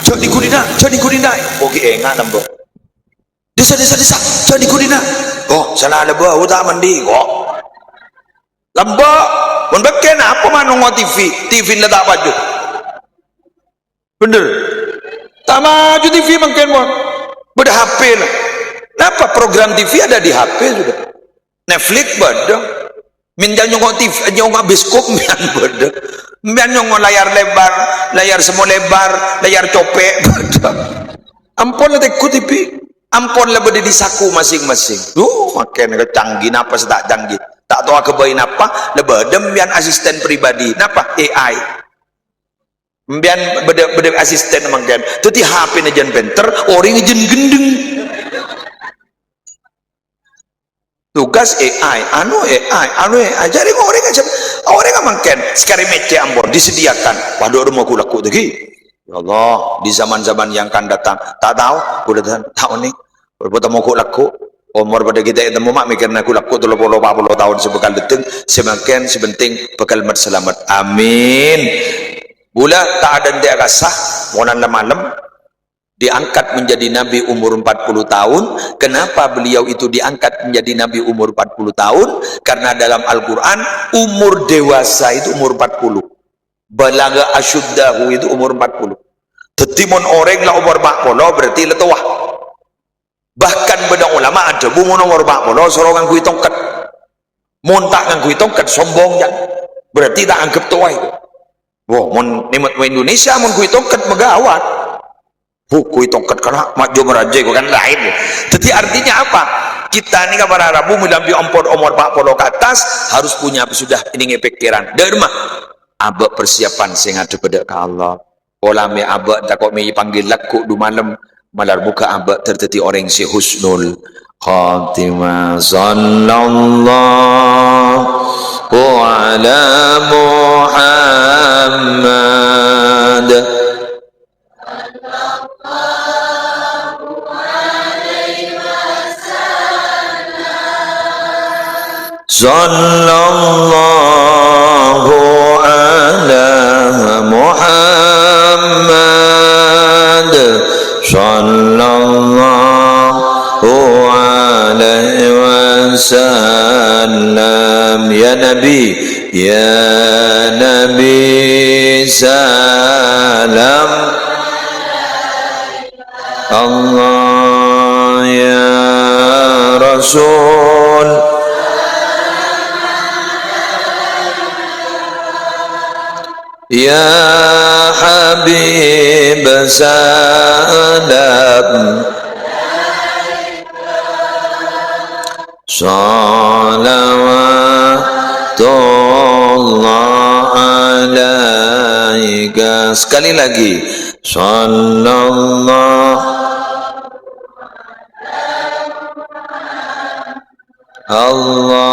A: jadi kudina oke enggak lambak desa jadi kudina oh salah lebah udah mandi kok lambak membeken apa manongo TV ndak tak maju bener tak maju TV mungkin mon beda HP lah kenapa program TV ada di HP sudah Netflix badang minta nyongok TV nyongok biskop mian badang mian nyongok layar lebar layar semua lebar layar copek badang ampun lah tekut TV ampun lah beda di saku masing-masing makin kecanggih apa sedak canggih tak tahu kebain apa lebih demian asisten pribadi napa AI mbian beda asisten mangken teti HP ne jan penter orang jen gendeng tugas AI jadi orang aja orang mangken sekali mece ambor disediakan pada rumah ku laku tadi ya Allah di zaman-zaman yang akan datang tak tahu udah tahu nih bertemu ku laku umur pada kita itu mak mikirna ku laku 30 40 tahun sebekal deteng semakin sebenting bekal selamat amin. Bula tak ada dia kasah monan malam diangkat menjadi nabi umur 40 tahun. Kenapa beliau itu diangkat menjadi nabi umur 40 tahun? Karena dalam Al-Qur'an umur dewasa itu umur 40. Balagha asyuddahu itu umur 40. Tetimon orang lah umur 40 berarti letuah. Bahkan benda ulama ada umur 40 sorongan kui tongkat. Montak ngan kui tongkat sombong ya. Berarti tak anggap tua itu. Wah, mon nimat Indonesia mon kui tongkat megawat. Kui tongkat karena maju meraja kan lain. Jadi artinya apa? Kita ni kabar Arabu melambi umur 40 ke atas harus punya sudah ini pikiran. Derma abak persiapan sing ada pada Allah. Olah me abad tak kok me panggil laku du malam malar buka abad terteti orang si husnul khatimah. Sallallahu ala Muhammad. Sallallahu ala Muhammad. Sallallahu alaihi wasallam. Ya Nabi salam Allah, ya Rasul ya Habib salam salawatullah alaika. Sekali lagi, sallallahu Allah.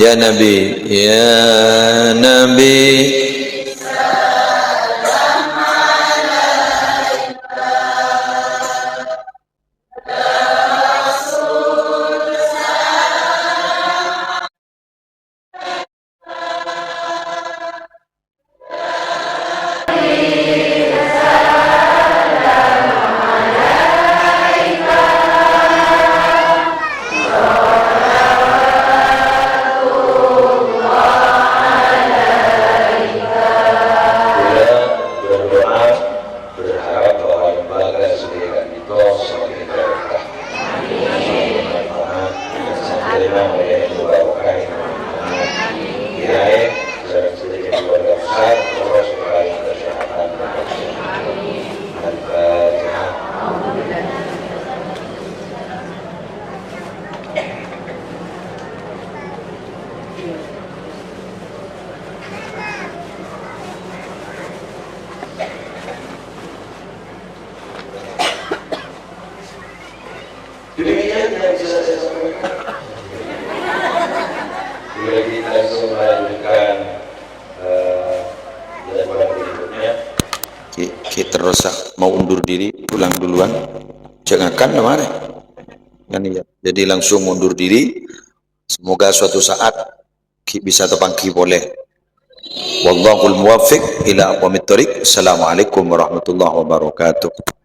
A: Ya Nabi, ya Nabi demikian yang bisa saya sampaikan. Bila kita langsung melanjutkan jadwal berikutnya. Kita rosak mau undur diri pulang duluan. Jangan kan kemana? Kan iya. Jadi langsung mundur diri. Semoga suatu saat bisa terpangki boleh. Wallahul muwaffiq ila aqwamit thoriq. Assalamualaikum warahmatullahi wabarakatuh.